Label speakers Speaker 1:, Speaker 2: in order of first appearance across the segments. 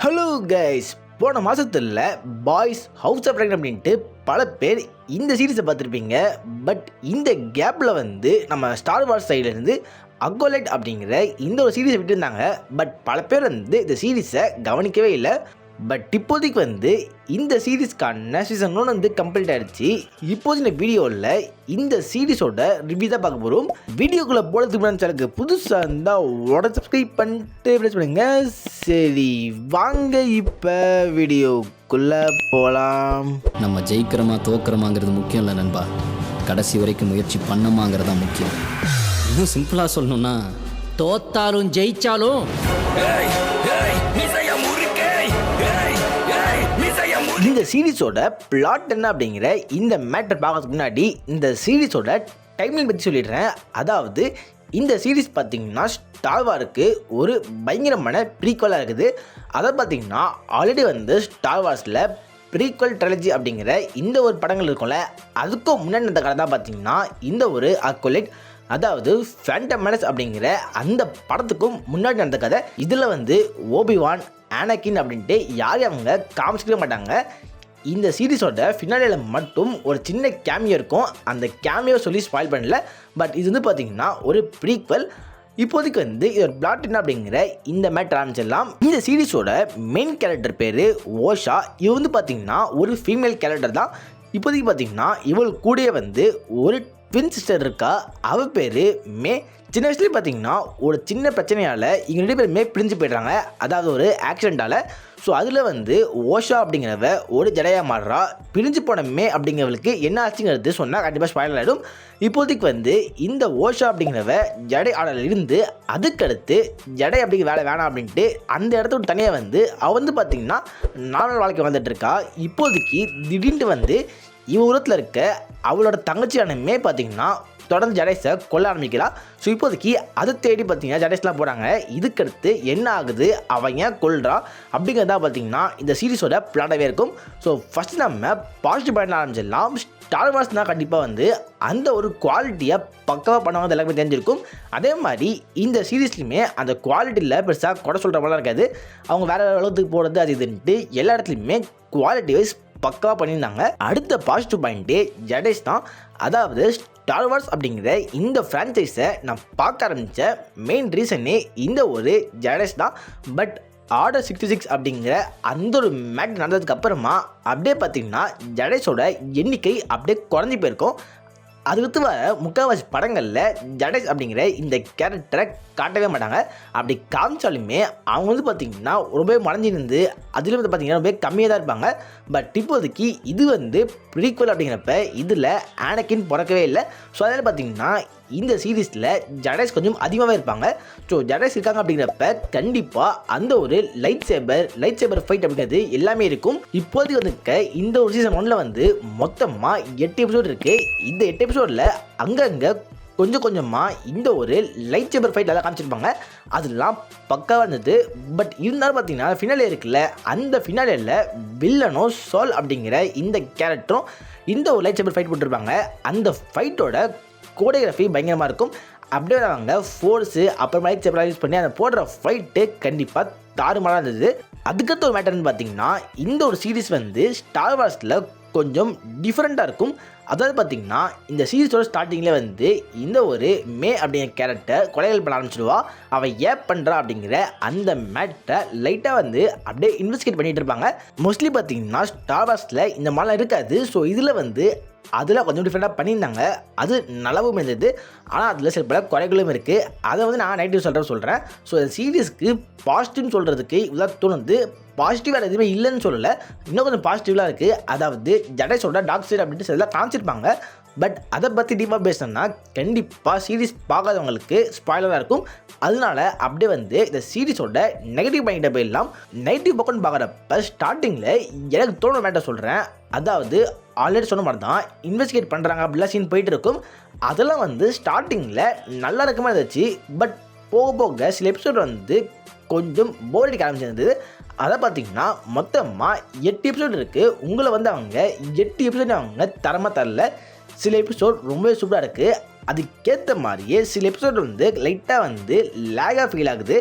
Speaker 1: Hello guys, போன மாதத்தில் boys house of dragon அப்படின்ட்டு பல பேர் இந்த சீரீஸை பார்த்துருப்பீங்க. பட் இந்த கேப்பில் நம்ம ஸ்டார் வார்ஸ் சைட்லேருந்து அக்கோலைட் அப்படிங்கிற இந்த ஒரு சீரீஸை விட்டுருந்தாங்க. பட் பல பேர் இந்த சீரீஸை கவனிக்கவே இல்லை. பட் இப்போதைக்கு இந்த சீரீஸ்க்கான சீசன் 1 கம்ப்ளீட் ஆகிடுச்சு. இப்போது இந்த வீடியோவில் இந்த சீரீஸோட ரிவ்யூ தான் பார்க்க போகிறோம். வீடியோக்குள்ளே போகிறதுக்கு முன்னாடி எனக்கு புதுசாக இருந்தால் உடனே சப்ஸ்கிரைப் பண்ணிட்டு ப்ரெஸ் பண்ணுங்க. சரி வாங்க இப்போ வீடியோக்குள்ளே போகலாம்.
Speaker 2: நம்ம ஜெயிக்கிறோமா தோக்கிறோமாங்கிறது முக்கியம் இல்லை நண்பா, கடைசி வரைக்கும் முயற்சி பண்ணமாங்கிறதா முக்கியம். இன்னும் சிம்பிளாக சொல்லணும்னா
Speaker 3: தோத்தாலும் ஜெயிச்சாலும்
Speaker 1: இந்த சீரீஸோட பிளாட் என்ன அப்படிங்கிற இந்த மேட்டர் பார்க்கறதுக்கு முன்னாடி இந்த சீரீஸோட டைம்லைன் பற்றி சொல்லிடுறேன். அதாவது இந்த சீரீஸ் பார்த்திங்கன்னா ஸ்டார் வாருக்கு ஒரு பயங்கரமான ப்ரீக்வலாக இருக்குது. அதை பார்த்திங்கன்னா ஆல்ரெடி ஸ்டார் வார்ஸில் ப்ரீக்வல் ட்ரைலஜி அப்படிங்கிற இந்த ஒரு படங்கள் இருக்கும்ல, அதுக்கும் முன்னாடி இந்த கதை தான் பார்த்திங்கன்னா இந்த ஒரு அக்கோலைட், அதாவது ஃபேண்டம் மெனஸ் அப்படிங்கிற அந்த படத்துக்கும் முன்னாடி நடந்த கதை. இதில் ஓபிவான் ஆனகின் அப்படின்ட்டு யாரையும் அவங்க காமிச்சிக்கவே மாட்டாங்க. இந்த சீரீஸோட ஃபினாலியில் மட்டும் ஒரு சின்ன கேமியோ இருக்கும். அந்த கேமியோ சொல்லி ஸ்பாயில் பண்ணல. பட் இது பார்த்திங்கன்னா ஒரு ப்ரீக்வல். இப்போதைக்கு இதோட பிளாட் என்ன அப்படிங்கிற இந்த மேட்டர் ஆரம்பிச்சிடலாம். இந்த சீரீஸோட மெயின் கேரக்டர் பேர் ஓஷா. இவ பார்த்திங்கன்னா ஒரு ஃபீமேல் கேரக்டர் தான். இப்போதைக்கு பார்த்திங்கன்னா இவள் கூடயே ஒரு ட்வின் சிஸ்டர் இருக்கா. அவள் பேர் மே. சின்ன வயசுலேயே பார்த்தீங்கன்னா ஒரு சின்ன பிரச்சனையால் இவங்க 2 பேருமே பிரிஞ்சு போய்ட்றாங்க, அதாவது ஒரு ஆக்சிடெண்ட்டால். ஸோ அதில் ஓஷா அப்படிங்கிறவ ஒரு ஜடையாக மாறுறா. பிரிஞ்சு போன மே அப்படிங்கிறவளுக்கு என்ன ஆச்சுங்கிறது சொன்னால் கண்டிப்பாக ஸ்பாயில் ஆகிடும். இப்போதைக்கு இந்த ஓஷா அப்படிங்கிறவ ஜடை ஆடல இருந்து அதுக்கடுத்து ஜடை அப்படிங்கிற வேலை வேணாம் அப்படின்ட்டு அந்த இடத்த விட்டு தனியாக அவள் பார்த்திங்கன்னா நார்மல் வாழ்க்கை வந்துட்டுருக்கா. இப்போதைக்கு திடீர்னு இவ உலகத்தில் இருக்க அவளோட தங்கச்சியானுமே பார்த்திங்கன்னா தொடர்ந்து ஜடேஸை கொல்ல ஆரம்பிக்கிறான். ஸோ இப்போதைக்கு அதை தேடி பார்த்தீங்கன்னா ஜடேஸ்லாம் போகிறாங்க. இதுக்கடுத்து என்ன ஆகுது, அவன் ஏன் கொல்றா அப்படிங்கிறதா பார்த்தீங்கன்னா இந்த சீரீஸோட பிளாட்டாகவே இருக்கும். ஸோ ஃபஸ்ட் நம்ம பாசிட்டிவ் பாயிண்ட் ஆரம்பிச்சிடலாம். ஸ்டார் வார்ஸ்னால் கண்டிப்பாக அந்த ஒரு குவாலிட்டியை பக்கவாக பண்ணுவாங்க, எல்லாருமே தெரிஞ்சிருக்கும். அதே மாதிரி இந்த சீரீஸ்லையுமே அந்த குவாலிட்டியில் பெருசாக குறை சொல்கிற மாதிரிலாம் இருக்காது. அவங்க வேறு உலகத்துக்கு போகிறது அது இதுன்ட்டு எல்லா இடத்துலையுமே குவாலிட்டி வைஸ் பக்காவாக பண்ணியிருந்தாங்க. அடுத்த பாசிட்டிவ் பாயிண்ட்டு ஜடேஷ் தான். அதாவது ஸ்டார் வார்ஸ் அப்படிங்கிற இந்த ஃப்ரான்ச்சைஸை நான் பார்க்க ஆரம்பித்த மெயின் ரீசனே இந்த ஒரு ஜடேஷ் தான். பட் ஆர்டர் 66 அப்படிங்கிற அந்த ஒரு மேட்ச் நடந்ததுக்கு அப்புறமா அப்படியே பார்த்திங்கன்னா ஜடேஷோட எண்ணிக்கை அப்படியே குறைஞ்சி போயிருக்கும். அது வித்து வர முக்கால்வாசி படங்களில் ஜடேஷ் அப்படிங்கிற இந்த கேரக்டரை காட்டவே மாட்டாங்க. அப்படி காமிச்சாலுமே அவங்க பார்த்திங்கன்னா ரொம்பவே மறைஞ்சிருந்து அதில் பார்த்திங்கன்னா ரொம்பவே கம்மியாக தான் இருப்பாங்க. பட் இப்போதைக்கு இது ப்ரீக்வல் அப்படிங்கிறப்ப இதில் ஆனகின் பிறக்கவே இல்லை. ஸோ அதில் பார்த்திங்கன்னா இந்த சீரீஸில் ஜடேஷ் கொஞ்சம் அதிகமாகவே இருப்பாங்க. ஸோ ஜடேஷ் இருக்காங்க அப்படிங்கிறப்ப கண்டிப்பாக அந்த ஒரு லைட் சேபர் ஃபைட் அப்படிங்கிறது எல்லாமே இருக்கும். இப்போதைக்கு இந்த ஒரு சீசன் 1ல் மொத்தமாக 8 எபிசோடு இருக்குது. இந்த 8 எபிசோடில் அங்கங்கே கொஞ்சம் கொஞ்சமாக இந்த ஒரு லைட் சேபர் ஃபைட் எல்லாம் காமிச்சிருப்பாங்க. அதெல்லாம் பக்காவாக இருந்தது. பட் இருந்தாலும் பார்த்தீங்கன்னா ஃபினாலே இருக்குல்ல, அந்த ஃபினாலேயில் வில்லனோ சோல் அப்படிங்கிற இந்த கேரக்டரும் இந்த ஒரு லைட் சேபர் ஃபைட் போட்டிருப்பாங்க. அந்த ஃபைட்டோட கோரியோகிராஃபி பயங்கரமாக இருக்கும். அப்படியே அவங்க ஃபோர்ஸு அப்புறம் லைட் சேபர் யூஸ் பண்ணி அந்த போடுற ஃபைட்டு கண்டிப்பாக தாறுமாறாக இருந்தது. அதுக்கடுத்த ஒரு மேட்டர்னு பார்த்தீங்கன்னா இந்த ஒரு சீரீஸ் ஸ்டார் வார்ஸில் கொஞ்சம் டிஃப்ரெண்ட்டாக இருக்கும். அதாவது பார்த்திங்கன்னா இந்த சீரீஸோட ஸ்டார்டிங்கில் இந்த ஒரு மே அப்படிங்கிற கேரக்டர் கொலைகள் பண்ண ஆரம்பிச்சிடுவா. அவள் ஏன் பண்ணுறா அப்படிங்கிற அந்த மேட்டரை லைட்டாக அப்படியே இன்வெஸ்டிகேட் பண்ணிகிட்டு இருப்பாங்க. மோஸ்ட்லி பார்த்திங்கன்னா ஸ்டார் வார்ஸில் இந்த மாதிரிலாம் இருக்காது. ஸோ இதில் அதில் கொஞ்சம் டிஃப்ரெண்ட்டாக பண்ணியிருந்தாங்க. அது நல்லாவும் இருந்தது. ஆனால் அதில் சில பல குறைகளும் இருக்குது. அதை நான் நெகட்டிவ் சொல்கிறேன். ஸோ இந்த சீரீஸ்க்கு பாசிட்டிவ்னு சொல்கிறதுக்கு இவ்வளோ தோணுது. பாசிட்டிவாக எதுவுமே இல்லைன்னு சொல்லலை, இன்னும் கொஞ்சம் பாசிட்டிவாக இருக்குது. அதாவது ஜடேஷோட டார்க் சைடு அப்படின்ட்டு சிலலாம் காமிச்சிருப்பாங்க. பட் அதை பற்றி டீப்பாக பேசினோம்னா கண்டிப்பாக சீரீஸ் பார்க்காதவங்களுக்கு ஸ்பாயிலராக இருக்கும். அதனால அப்படியே இந்த சீரீஸோட நெகட்டிவ் பாயிண்ட்டை போயிடலாம். நெகட்டிவ் பக்கம்னு பார்க்குறப்ப ஸ்டார்டிங்கில் எனக்கு தோணுன மேட்டர் சொல்கிறேன். அதாவது ஆல்ரெடி சொன்ன மாதிரி தான் இன்வெஸ்டிகேட் பண்ணுறாங்க அப்படிலாம் சீன் போயிட்டு இருக்கும். அதெல்லாம் ஸ்டார்டிங்கில் நல்லா இருக்குமா இருந்துச்சு. பட் போக போக சில எபிசோட் கொஞ்சம் போர் அடிக்க ஆரம்பிச்சிருந்தது. அதை பார்த்திங்கன்னா மொத்தமாக 8 எபிசோடு இருக்குது. உங்களை அவங்க 8 எபிசோடு அவங்க தரமாக தரல. சில எபிசோட் ரொம்பவே சூப்பராக இருக்குது. அதுக்கேற்ற மாதிரியே சில எபிசோட் லைட்டாக லேகாக ஃபீல் ஆகுது.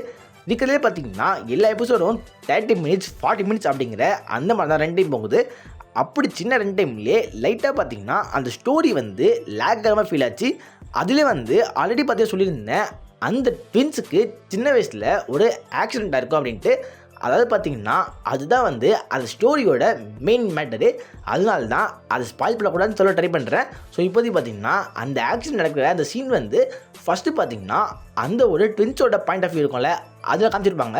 Speaker 1: இருக்கிறதுலே பார்த்தீங்கன்னா எல்லா எபிசோடும் 30 மினிட்ஸ் 40 மினிட்ஸ் அப்படிங்கிற அந்த மாதிரி தான் ரன் டைம் போகுது. அப்படி சின்ன ரன் டைம்லேயே லைட்டாக பார்த்தீங்கன்னா அந்த ஸ்டோரி வந்து லேக் ஆகாமல் ஃபீல் ஆச்சு. அதிலே வந்து ஆல்ரெடி பார்த்தே சொல்லியிருந்தேன், அந்த ட்வின்ஸுக்கு சின்ன வயசில் ஒரு ஆக்சிடெண்ட்டாக இருக்கும் அப்படின்ட்டு. அதாவது பார்த்தீங்கன்னா அதுதான் வந்து அந்த ஸ்டோரியோட மெயின் மேட்டரு. அதனால தான் அதை ஸ்பாயில் பண்ணக்கூடாதுன்னு சொல்ல ட்ரை பண்ணுறேன். ஸோ இப்போதைக்கு பார்த்தீங்கன்னா அந்த ஆக்சிடென்ட் நடக்கிற அந்த சீன் வந்து ஃபஸ்ட்டு பார்த்தீங்கன்னா அந்த ஒரு ட்வின்ஸோட பாயிண்ட் ஆஃப் வியூ இருக்கும்ல, அதில் காமிச்சிருப்பாங்க.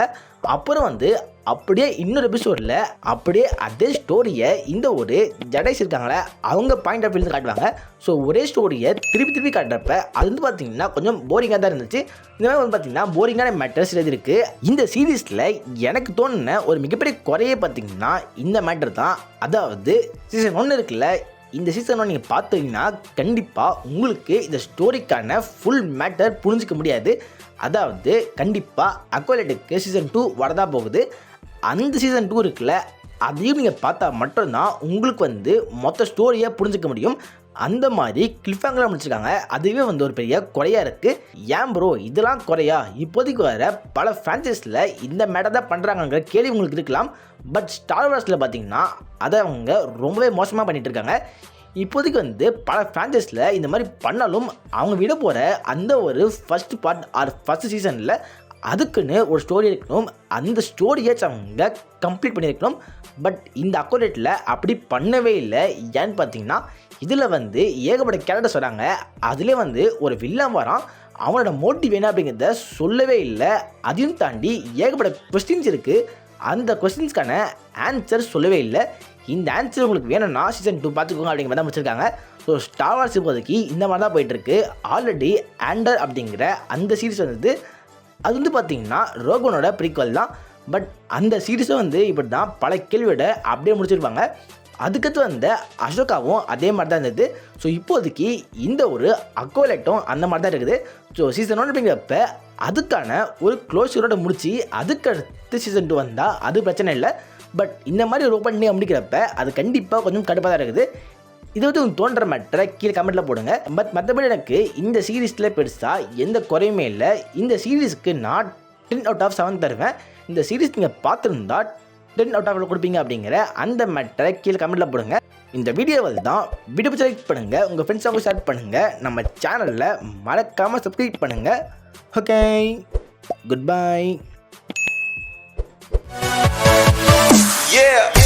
Speaker 1: அப்புறம் வந்து அப்படியே இன்னொரு எபிசோடில் அப்படியே அதே ஸ்டோரியை இந்த ஒரு ஜடைஸ் இருக்காங்களே அவங்க பாயிண்ட் ஆஃப் வியூ காட்டுவாங்க. ஸோ ஒரே ஸ்டோரியை திருப்பி காட்டுறப்ப அது வந்து பார்த்தீங்கன்னா கொஞ்சம் போரிங்காக தான் இருந்துச்சு. இந்த மாதிரி வந்து பார்த்தீங்கன்னா போரிங்கான மேட்டர்ஸ் இருக்குது. இந்த சீரீஸில் எனக்கு தோணுன ஒரு மிகப்பெரிய குறையே பார்த்தீங்கன்னா இந்த மேட்டர் தான். அதாவது சீசன் 1 இருக்குல்ல, இந்த சீசன் 1 நீங்கள் பார்த்தீங்கன்னா கண்டிப்பாக உங்களுக்கு இந்த ஸ்டோரிக்கான ஃபுல் மேட்டர் புரிஞ்சிக்க முடியாது. அதாவது கண்டிப்பாக அக்வாலைட்டுக்கு சீசன் 2 வரதான் போகுது. அந்த சீசன் 2 இருக்குல்ல, அதையும் நீங்கள் பார்த்தா மட்டும்தான் உங்களுக்கு வந்து மொத்த ஸ்டோரியை புரிஞ்சிக்க முடியும். அந்த மாதிரி கிளிஃபேங்கராக முடிச்சிருக்காங்க. அதுவே வந்து ஒரு பெரிய குறையாக இருக்குது. ஏன் ப்ரோ இதெல்லாம் குறையா? இப்போதைக்கு வர பல ஃப்ரான்ச்சைஸில் இந்த மேட்டர் தான் பண்ணுறாங்கிற கேள்வி உங்களுக்கு இருக்கலாம். பட் ஸ்டார் வார்ஸில் பார்த்தீங்கன்னா அதை அவங்க ரொம்பவே மோசமாக பண்ணிகிட்டு இருக்காங்க. இப்போதைக்கு வந்து பல ஃப்ரான்ச்சைஸில் இந்த மாதிரி பண்ணாலும் அவங்க விட போகிற அந்த ஒரு ஃபஸ்ட் பார்ட் ஆர் ஃபஸ்ட் சீசனில் அதுக்குன்னு ஒரு ஸ்டோரி இருக்கணும். அந்த ஸ்டோரியை அவங்க கம்ப்ளீட் பண்ணியிருக்கணும். பட் இந்த அக்கௌண்ட்டில் அப்படி பண்ணவே இல்லை. ஏன்னு பார்த்தீங்கன்னா இதில் வந்து ஏகப்பட்ட கேரக்டர்ஸ் வராங்க. அதிலே வந்து ஒரு வில்லன் வரான், அவனோட மோட்டிவ் என்ன அப்படிங்கிறத சொல்லவே இல்லை. அதையும் தாண்டி ஏகப்பட்ட கொஸ்டின்ஸ் இருக்குது, அந்த கொஸ்டின்ஸ்க்கான ஆன்சர் சொல்லவே இல்லை. இந்த ஆன்சர் உங்களுக்கு வேணும்னா சீசன் 2 பார்த்துக்கோங்க அப்படிங்கிற மாதிரி தான் வச்சுருக்காங்க. ஸோ ஸ்டார் வார்ஸ் இப்போதைக்கு இந்த மாதிரி தான் போயிட்டுருக்கு. ஆல்ரெடி ஆண்டர் அப்படிங்கிற அந்த சீரிஸ் வந்து அது வந்து பார்த்திங்கன்னா ரோகனோட ப்ரீக்வல் தான். பட் அந்த சீரிஸும் வந்து இப்படி தான் பல கேள்வியோட அப்படியே முடிச்சிருப்பாங்க. அதுக்கடுத்து வந்த அசோகாவும் அதே மாதிரி தான் இருந்தது. ஸோ இப்போதைக்கு இந்த ஒரு அக்வாலைட்டும் அந்த மாதிரி தான் இருக்குது. ஸோ சீசன் 1 அப்படிங்கிறப்ப அதுக்கான ஒரு க்ளோஸரோட முடிச்சு அதுக்கடுத்து சீசன் 2 வந்தால் அது பிரச்சனை இல்லை. பட் இந்த மாதிரி ஒரு ஓப்பன் பண்ணி முடிக்கிறப்ப அது கண்டிப்பாக கொஞ்சம் கடுப்பாக தான் இருக்குது. இது வந்து உங்களுக்கு தோன்ற மேட்டரை கீழே கமெண்ட்டில் போடுங்க. பட் மற்றபடி எனக்கு இந்த சீரீஸில் பெருசாக எந்த குறையுமே இல்லை. இந்த சீரீஸுக்கு நான் 10 out of 7 தருவேன். இந்த சீரீஸ் நீங்கள் பார்த்துருந்தா 10 out of 7 கொடுப்பீங்க அப்படிங்கிற அந்த மேட்டரை கீழே கமெண்ட்டில் போடுங்க. இந்த வீடியோவில் தான் வீடியோ பிடிச்ச லைக் பண்ணுங்கள், உங்கள் ஃப்ரெண்ட்ஸாக ஷேர் பண்ணுங்கள், நம்ம சேனலில் மறக்காமல் சப்ஸ்கிரைப் பண்ணுங்கள். Okay, good bye.
Speaker 4: Yeah.